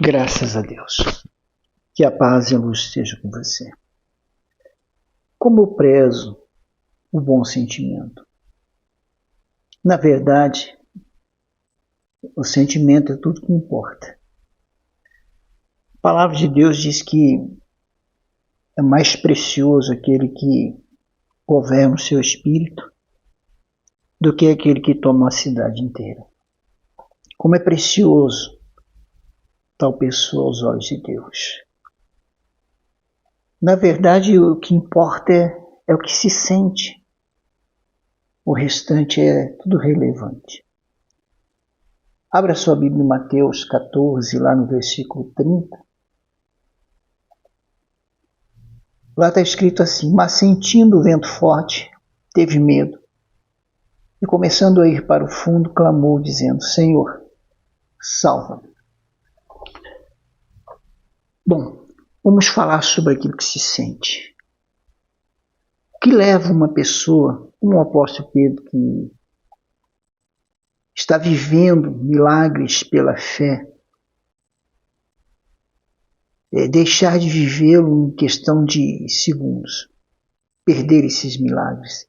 Graças a Deus. Que a paz e a luz esteja com você. Como eu prezo o bom sentimento? Na verdade, o sentimento é tudo que importa. A palavra de Deus diz que é mais precioso aquele que governa o seu espírito do que aquele que toma a cidade inteira. Como é precioso tal pessoa aos olhos de Deus. Na verdade, o que importa é o que se sente. O restante é tudo relevante. Abra sua Bíblia em Mateus 14, lá no versículo 30. Lá está escrito assim: mas sentindo o vento forte, teve medo. E começando a ir para o fundo, clamou, dizendo: Senhor, salva-me. Bom, vamos falar sobre aquilo que se sente. O que leva uma pessoa, como o apóstolo Pedro, que está vivendo milagres pela fé, deixar de vivê-lo em questão de segundos, perder esses milagres,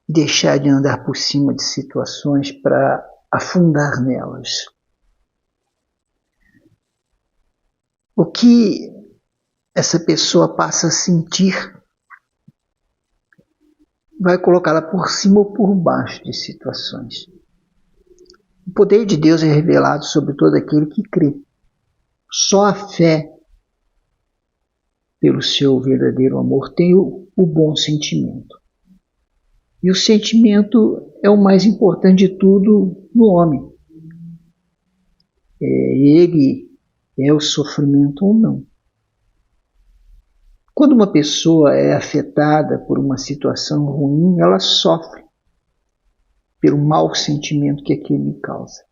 deixar de andar por cima de situações para afundar nelas. O que essa pessoa passa a sentir vai colocá-la por cima ou por baixo de situações. O poder de Deus é revelado sobre todo aquele que crê. Só a fé, pelo seu verdadeiro amor, tem o bom sentimento. E o sentimento é o mais importante de tudo no homem. Ele é o sofrimento ou não. Quando uma pessoa é afetada por uma situação ruim, ela sofre pelo mau sentimento que aquilo lhe causa,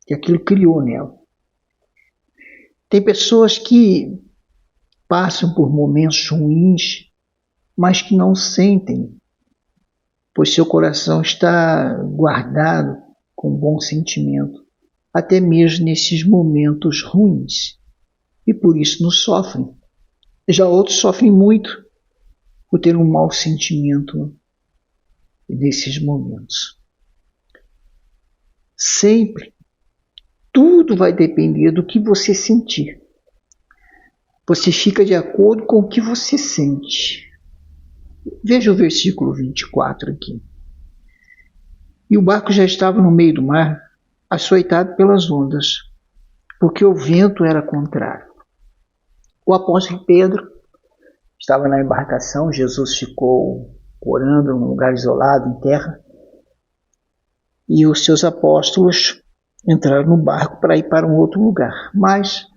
que aquilo criou nela. Tem pessoas que passam por momentos ruins, mas que não sentem, pois seu coração está guardado com bom sentimento, até mesmo nesses momentos ruins, e por isso não sofrem. Já outros sofrem muito por ter um mau sentimento nesses momentos. Sempre, tudo vai depender do que você sentir. Você fica de acordo com o que você sente. Veja o versículo 24 aqui. E o barco já estava no meio do mar, açoitado pelas ondas, porque o vento era contrário. O apóstolo Pedro estava na embarcação, Jesus ficou orando num lugar isolado, em terra, e os seus apóstolos entraram no barco para ir para um outro lugar. Mas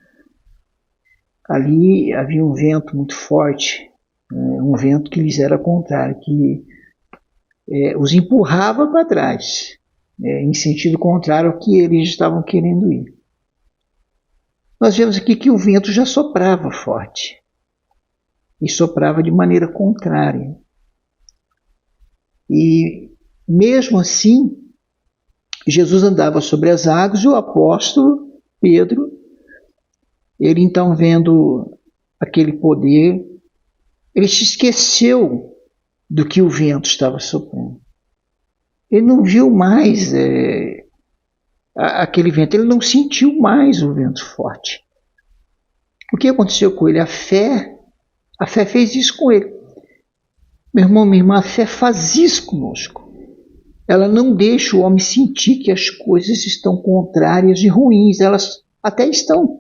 ali havia um vento muito forte, um vento que lhes era contrário, que os empurrava para trás, em sentido contrário ao que eles estavam querendo ir. Nós vemos aqui que o vento já soprava forte, e soprava de maneira contrária. E mesmo assim, Jesus andava sobre as águas e o apóstolo Pedro, ele então vendo aquele poder, ele se esqueceu do que o vento estava soprando. Ele não viu mais aquele vento, ele não sentiu mais o vento forte. O que aconteceu com ele? A fé fez isso com ele. Meu irmão, minha irmã, a fé faz isso conosco. Ela não deixa o homem sentir que as coisas estão contrárias e ruins. Elas até estão.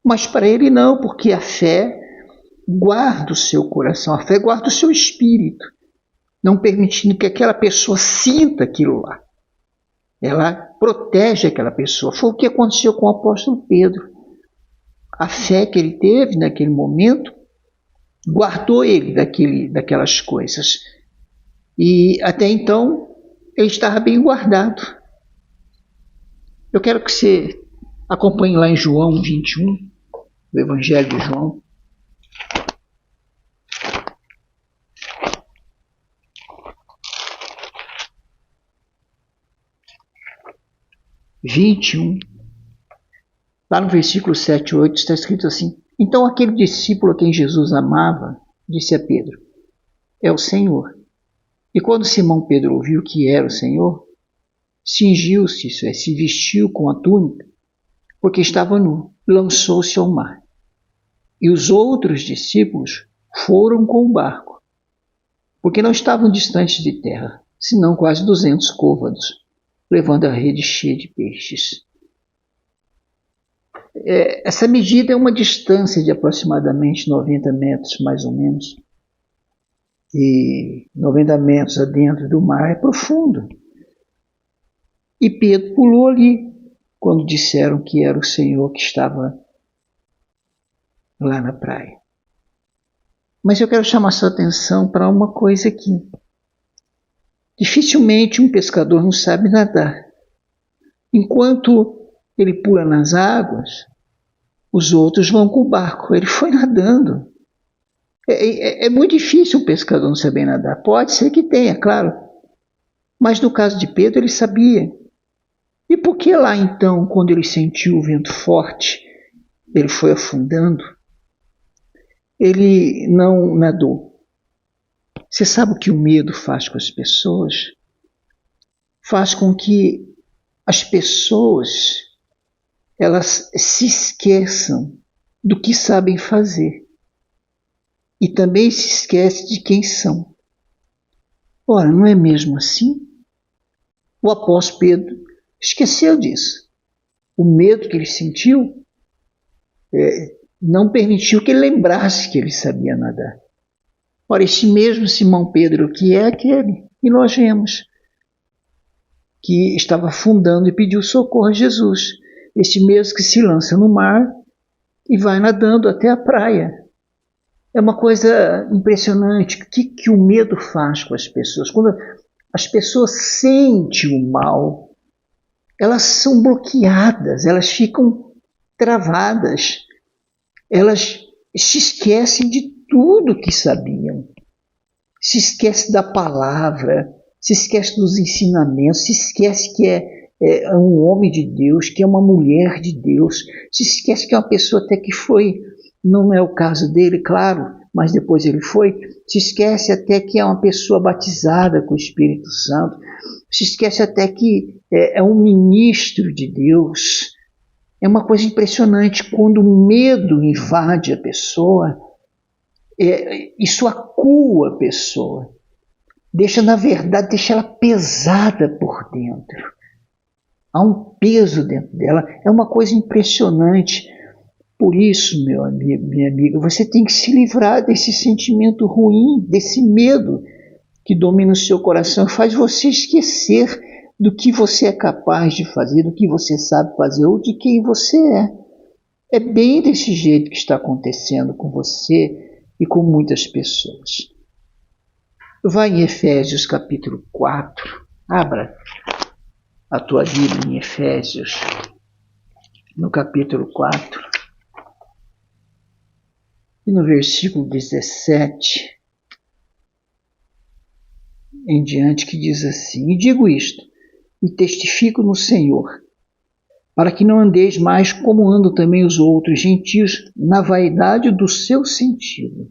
Mas para ele não, porque a fé guarda o seu coração, a fé guarda o seu espírito, não permitindo que aquela pessoa sinta aquilo lá. Ela protege aquela pessoa. Foi o que aconteceu com o apóstolo Pedro. A fé que ele teve naquele momento guardou ele daquelas coisas. E até então ele estava bem guardado. Eu quero que você acompanhe lá em João 21, o Evangelho de João. Lá no versículo 7 e 8 está escrito assim: então aquele discípulo a quem Jesus amava disse a Pedro: é o Senhor. E quando Simão Pedro ouviu que era o Senhor, cingiu-se, isso é, se vestiu com a túnica, porque estava nu, lançou-se ao mar. E os outros discípulos foram com o barco, porque não estavam distantes de terra, senão quase 200 côvados, levando a rede cheia de peixes. Essa medida é uma distância de aproximadamente 90 metros, mais ou menos. E 90 metros adentro do mar é profundo. E Pedro pulou ali, quando disseram que era o Senhor que estava lá na praia. Mas eu quero chamar sua atenção para uma coisa aqui. Dificilmente um pescador não sabe nadar. Enquanto ele pula nas águas, os outros vão com o barco. Ele foi nadando. É muito difícil um pescador não saber nadar. Pode ser que tenha, claro. Mas no caso de Pedro, ele sabia. E por que lá então, quando ele sentiu o vento forte, ele foi afundando? Ele não nadou. Você sabe o que o medo faz com as pessoas? Faz com que as pessoas elas se esqueçam do que sabem fazer. E também se esquece de quem são. Ora, não é mesmo assim? O apóstolo Pedro esqueceu disso. O medo que ele sentiu não permitiu que ele lembrasse que ele sabia nadar. Ora, esse mesmo Simão Pedro, que é aquele que nós vemos, que estava afundando e pediu socorro a Jesus. Esse mesmo que se lança no mar e vai nadando até a praia. É uma coisa impressionante. O que o medo faz com as pessoas? Quando as pessoas sentem o mal, elas são bloqueadas, elas ficam travadas, elas se esquecem de tudo que sabiam, se esquecem da palavra, se esquecem dos ensinamentos, se esquecem que é um homem de Deus, que é uma mulher de Deus, se esquece que é uma pessoa até que foi, não é o caso dele, claro, mas depois ele foi, se esquece até que é uma pessoa batizada com o Espírito Santo, se esquece até que é um ministro de Deus. É uma coisa impressionante quando o medo invade a pessoa, isso acua a pessoa, na verdade, deixa ela pesada por dentro. Há um peso dentro dela, é uma coisa impressionante. Por isso, meu amigo, minha amiga, você tem que se livrar desse sentimento ruim, desse medo que domina o seu coração, faz você esquecer do que você é capaz de fazer, do que você sabe fazer ou de quem você é. É bem desse jeito que está acontecendo com você e com muitas pessoas. Vai em Efésios capítulo 4, abra a tua Bíblia em Efésios, no capítulo 4, e no versículo 17 em diante, que diz assim: e digo isto, e testifico no Senhor, para que não andeis mais como andam também os outros gentios, na vaidade do seu sentido,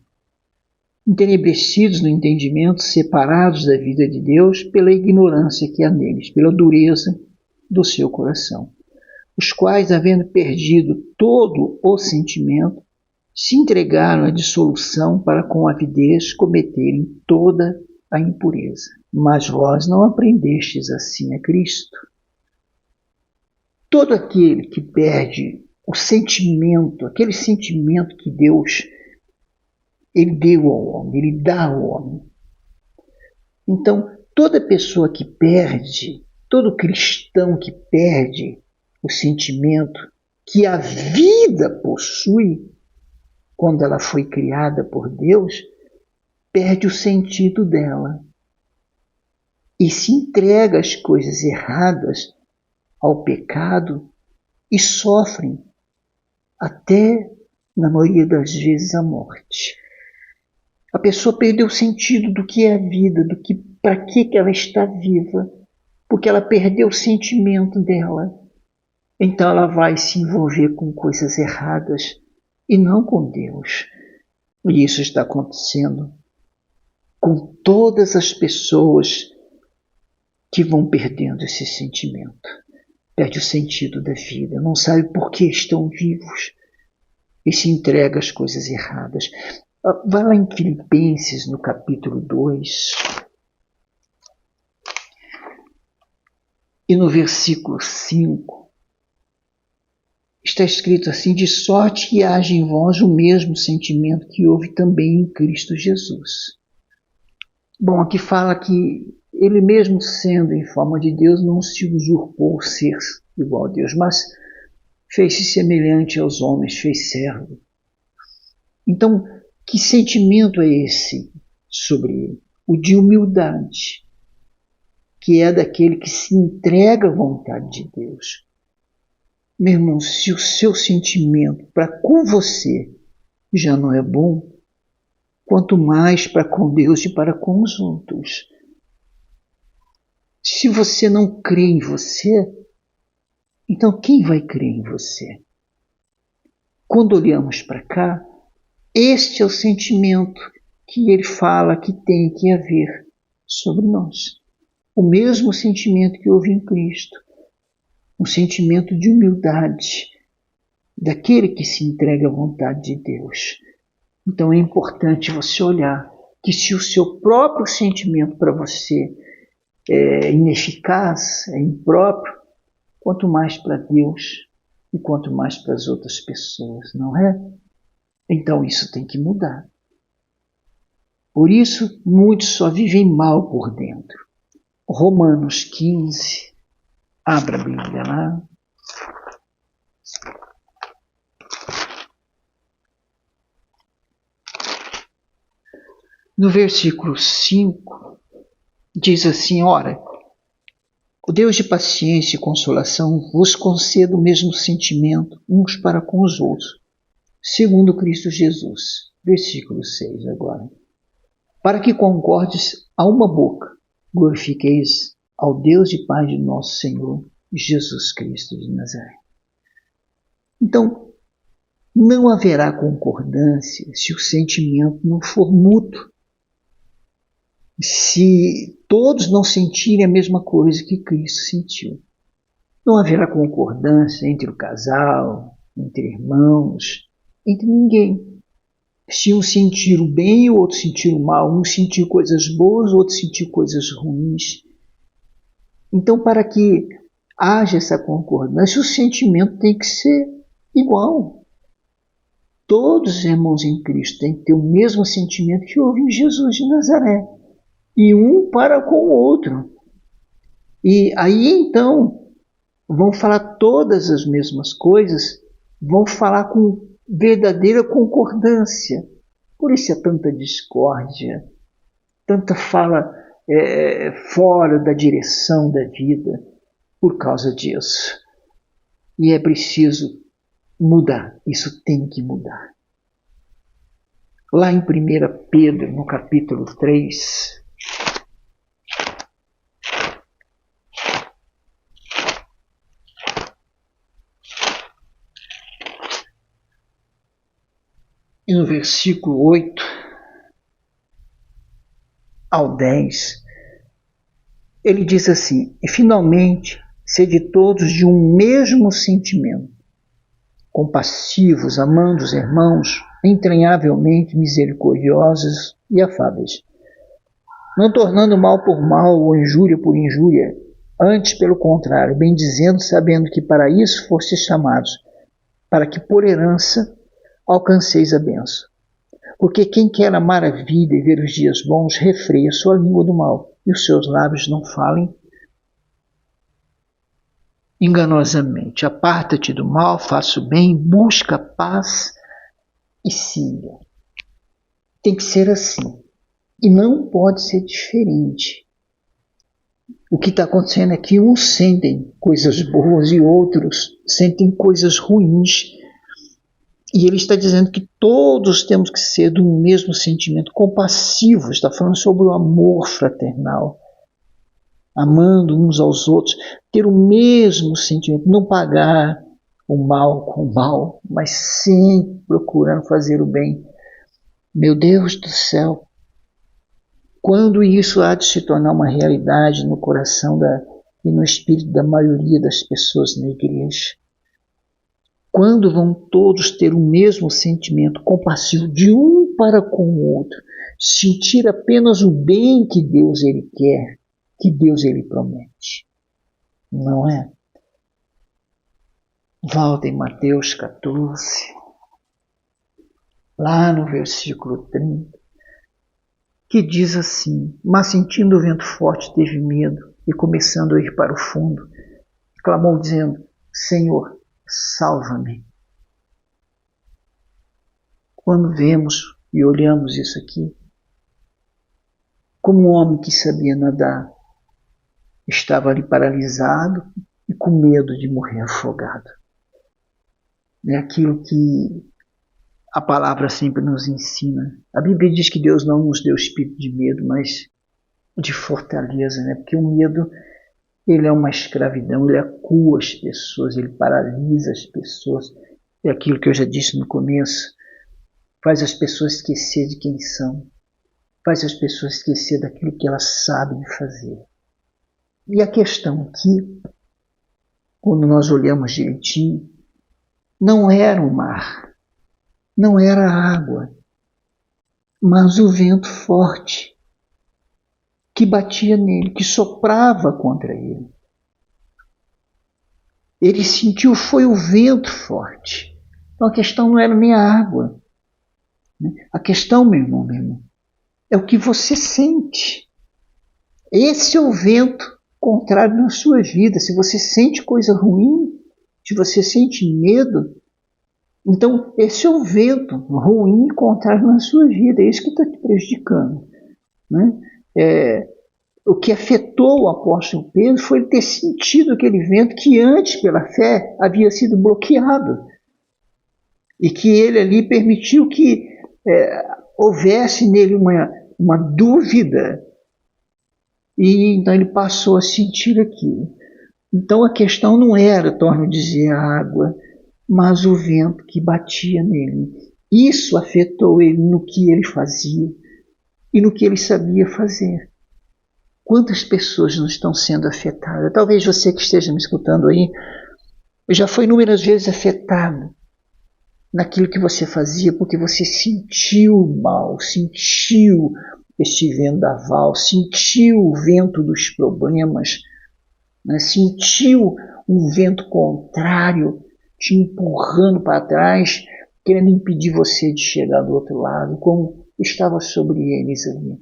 entenebrecidos no entendimento, separados da vida de Deus pela ignorância que há neles, pela dureza do seu coração, os quais, havendo perdido todo o sentimento, se entregaram à dissolução para com avidez cometerem toda a impureza. Mas vós não aprendestes assim a Cristo. Todo aquele que perde o sentimento, aquele sentimento que Deus ele deu ao homem, ele dá ao homem. Então, toda pessoa que perde, todo cristão que perde o sentimento que a vida possui, quando ela foi criada por Deus, perde o sentido dela e se entrega às coisas erradas, ao pecado, e sofrem até, na maioria das vezes, a morte. A pessoa perdeu o sentido do que é a vida, do que para que ela está viva, porque ela perdeu o sentimento dela. então ela vai se envolver com coisas erradas e não com Deus. E isso está acontecendo com todas as pessoas que vão perdendo esse sentimento. Perde o sentido da vida, não sabe por que estão vivos e se entrega às coisas erradas. Vai lá em Filipenses, no capítulo 2, e no versículo 5, está escrito assim: de sorte que haja em vós o mesmo sentimento que houve também em Cristo Jesus. Bom, aqui fala que ele mesmo sendo em forma de Deus, não se usurpou ser igual a Deus, mas fez-se semelhante aos homens, fez servo. Então, que sentimento é esse sobre ele? O de humildade, que é daquele que se entrega à vontade de Deus. Meu irmão, se o seu sentimento para com você já não é bom, quanto mais para com Deus e para com os outros. Se você não crê em você, então quem vai crer em você? Quando olhamos para cá, este é o sentimento que ele fala que tem que haver sobre nós. O mesmo sentimento que houve em Cristo. Um sentimento de humildade, daquele que se entrega à vontade de Deus. Então é importante você olhar que se o seu próprio sentimento para você é ineficaz, é impróprio, quanto mais para Deus e quanto mais para as outras pessoas, não é? Então isso tem que mudar. Por isso, muitos só vivem mal por dentro. Romanos 15, abra a Bíblia lá. No versículo 5, diz assim: ora, o Deus de paciência e consolação vos conceda o mesmo sentimento uns para com os outros, segundo Cristo Jesus. Versículo 6 agora. Para que concordes a uma boca, glorifiqueis ao Deus e Pai de nosso Senhor Jesus Cristo de Nazaré. Então, não haverá concordância se o sentimento não for mútuo. Se todos não sentirem a mesma coisa que Cristo sentiu. Não haverá concordância entre o casal, entre irmãos, entre ninguém. Se um sentir o bem e o outro sentir o mal, um sentir coisas boas, o outro sentir coisas ruins. Então, para que haja essa concordância, o sentimento tem que ser igual. Todos os irmãos em Cristo têm que ter o mesmo sentimento que houve em Jesus de Nazaré. E um para com o outro. E aí então vão falar todas as mesmas coisas, vão falar com verdadeira concordância. Por isso é tanta discórdia, tanta fala fora da direção da vida, por causa disso. E é preciso mudar, isso tem que mudar. Lá em 1 Pedro, no capítulo 3, e no versículo 8 ao 10, ele diz assim: e finalmente, sede todos de um mesmo sentimento, compassivos, amando os irmãos, entranhavelmente misericordiosos e afáveis, não tornando mal por mal ou injúria por injúria, antes pelo contrário, bendizendo, sabendo que para isso fostes chamados, para que por herança alcanceis a bênção. Porque quem quer amar a vida e ver os dias bons, refreia a sua língua do mal, e os seus lábios não falem enganosamente. Aparta-te do mal, faça o bem, busca a paz e siga. Tem que ser assim. E não pode ser diferente. O que está acontecendo é que uns sentem coisas boas e outros sentem coisas ruins. E ele está dizendo que todos temos que ser do mesmo sentimento, compassivo, está falando sobre o amor fraternal. amando uns aos outros, ter o mesmo sentimento, não pagar o mal com o mal, mas sempre procurando fazer o bem. Meu Deus do céu, quando isso há de se tornar uma realidade no coração e no espírito da maioria das pessoas na igreja? Quando vão todos ter o mesmo sentimento compassivo de um para com o outro, sentir apenas o bem que Deus ele quer, que Deus ele promete? Não é? Volta em Mateus 14, lá no versículo 30, que diz assim: mas sentindo o vento forte teve medo e começando a ir para o fundo, clamou dizendo: Senhor, salva-me. Quando vemos e olhamos isso aqui, como um homem que sabia nadar, estava ali paralisado e com medo de morrer afogado. É aquilo que a palavra sempre nos ensina. A Bíblia diz que Deus não nos deu espírito de medo, mas de fortaleza, né? Porque o medo, ele é uma escravidão, ele acua as pessoas, ele paralisa as pessoas. É aquilo que eu já disse no começo, faz as pessoas esquecer de quem são, faz as pessoas esquecer daquilo que elas sabem fazer. E a questão aqui, quando nós olhamos direitinho, não era o mar, não era a água, mas o vento forte que batia nele, que soprava contra ele. Ele sentiu, foi o vento forte. Então a questão não era nem a água. A questão, meu irmão, é o que você sente. Esse é o vento contrário na sua vida. Se você sente coisa ruim, se você sente medo, então esse é o vento ruim contrário na sua vida. É isso que está te prejudicando, né? O que afetou o apóstolo Pedro foi ele ter sentido aquele vento que antes, pela fé, havia sido bloqueado. E que ele ali permitiu que houvesse nele uma dúvida. E então ele passou a sentir aquilo. Então a questão não era, torno a dizer, a água, mas o vento que batia nele. Isso afetou ele no que ele fazia e no que ele sabia fazer. Quantas pessoas não estão sendo afetadas? Talvez você que esteja me escutando aí já foi inúmeras vezes afetado naquilo que você fazia porque você sentiu o mal, sentiu este vendaval, sentiu o vento dos problemas, né? Sentiu um vento contrário te empurrando para trás, querendo impedir você de chegar do outro lado, como estava sobre eles ali.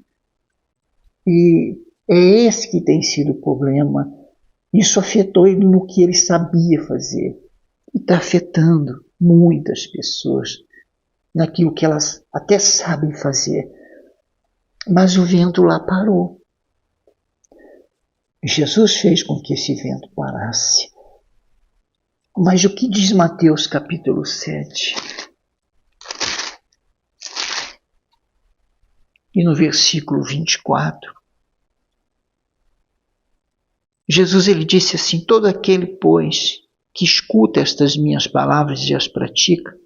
E é esse que tem sido o problema. Isso afetou ele no que ele sabia fazer. E está afetando muitas pessoas naquilo que elas até sabem fazer. Mas o vento lá parou. Jesus fez com que esse vento parasse. Mas o que diz Mateus capítulo 7? E no versículo 24, Jesus ele disse assim: todo aquele, pois, que escuta estas minhas palavras e as pratica,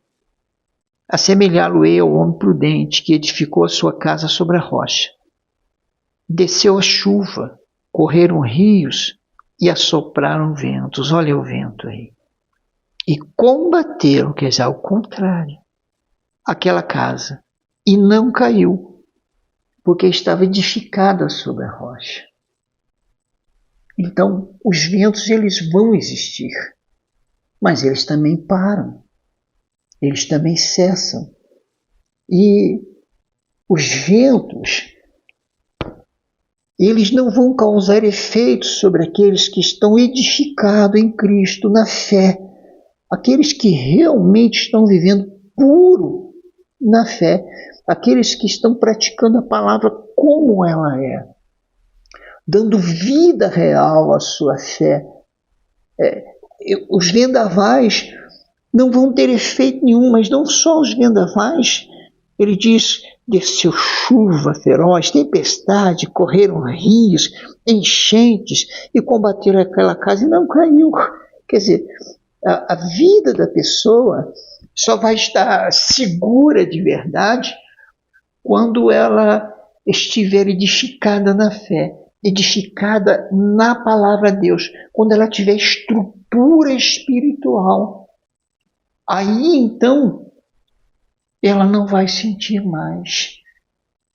assemelhá-lo-ei ao homem prudente que edificou a sua casa sobre a rocha. Desceu a chuva, correram rios e assopraram ventos. Olha o vento aí. E combateram, quer dizer, ao contrário, aquela casa. E não caiu, porque estava edificada sobre a rocha. Então, os ventos eles vão existir, mas eles também param, eles também cessam. E os ventos, eles não vão causar efeitos sobre aqueles que estão edificados em Cristo, na fé, aqueles que realmente estão vivendo puro na fé, aqueles que estão praticando a palavra como ela é, dando vida real à sua fé. Os vendavais não vão ter efeito nenhum, mas não só os vendavais. Ele diz desceu chuva feroz, tempestade, correram rios, enchentes e combateram aquela casa e não caiu. Quer dizer, a vida da pessoa só vai estar segura de verdade quando ela estiver edificada na fé, edificada na palavra de Deus, quando ela tiver estrutura espiritual. Aí então ela não vai sentir mais.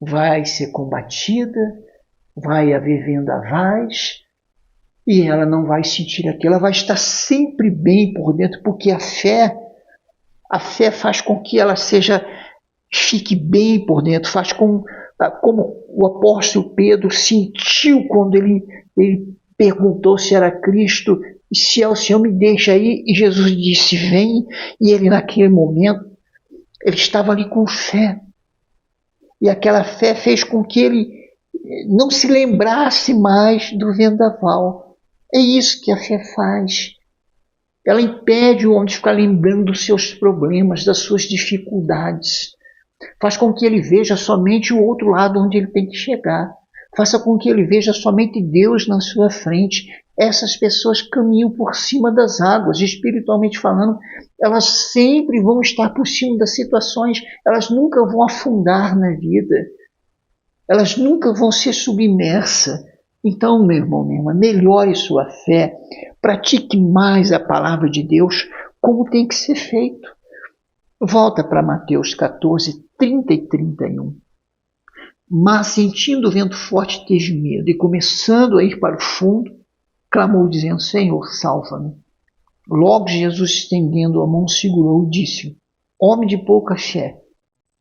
Vai ser combatida, vai haver vendavais, e ela não vai sentir aquilo. Ela vai estar sempre bem por dentro, porque a fé faz com que ela fique bem por dentro, faz como o apóstolo Pedro sentiu quando ele perguntou se era Cristo, e se é o Senhor, me deixa aí, e Jesus disse, vem, e ele naquele momento, ele estava ali com fé, e aquela fé fez com que ele não se lembrasse mais do vendaval. É isso que a fé faz. Ela impede o homem de ficar lembrando dos seus problemas, das suas dificuldades. Faz com que ele veja somente o outro lado onde ele tem que chegar. Faça com que ele veja somente Deus na sua frente. Essas pessoas caminham por cima das águas, espiritualmente falando, elas sempre vão estar por cima das situações, elas nunca vão afundar na vida, elas nunca vão ser submersas. Então, meu irmão, minha irmã, melhore sua fé, pratique mais a palavra de Deus como tem que ser feito. Volta para Mateus 14, 30 e 31. Mas, sentindo o vento forte, teve medo, e começando a ir para o fundo, clamou, dizendo, Senhor, salva-me. Logo Jesus, estendendo a mão, segurou e disse, homem de pouca fé,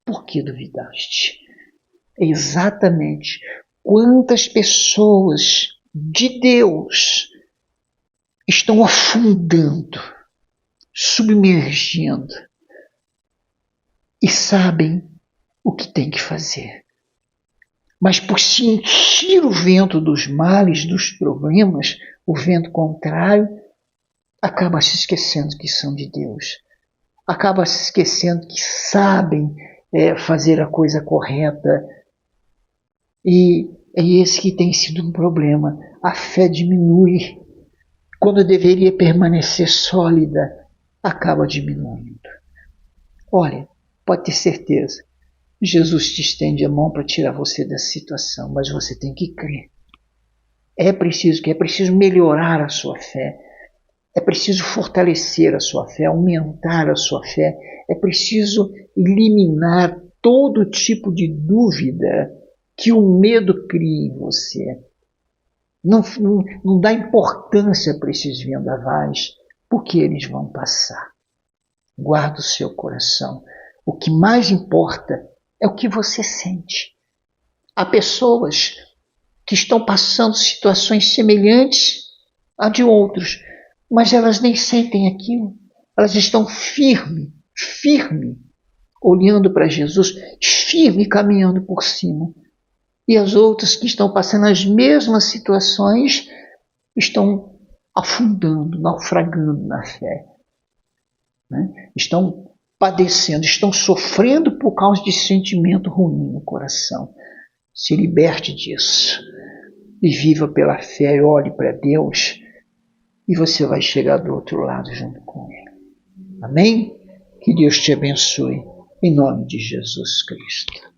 por que duvidaste? Exatamente quantas pessoas de Deus estão afundando, submergindo, e sabem o que tem que fazer. Mas por sentir o vento dos males, dos problemas, o vento contrário, acaba se esquecendo que são de Deus. Acaba se esquecendo que sabem fazer a coisa correta. E é esse que tem sido um problema. A fé diminui. Quando deveria permanecer sólida, acaba diminuindo. Olha, pode ter certeza, Jesus te estende a mão para tirar você dessa situação, mas você tem que crer. É preciso melhorar a sua fé, é preciso fortalecer a sua fé, aumentar a sua fé, é preciso eliminar todo tipo de dúvida que o medo cria em você. Não dá importância para esses vendavais, porque eles vão passar. Guarda o seu coração. O que mais importa é o que você sente. Há pessoas que estão passando situações semelhantes a de outros, mas elas nem sentem aquilo. Elas estão firme, olhando para Jesus, firme, caminhando por cima. E as outras que estão passando as mesmas situações estão afundando, naufragando na fé. Né? Estão padecendo, estão sofrendo por causa de sentimento ruim no coração. Se liberte disso e viva pela fé e olhe para Deus e você vai chegar do outro lado junto com Ele. Amém? Que Deus te abençoe em nome de Jesus Cristo.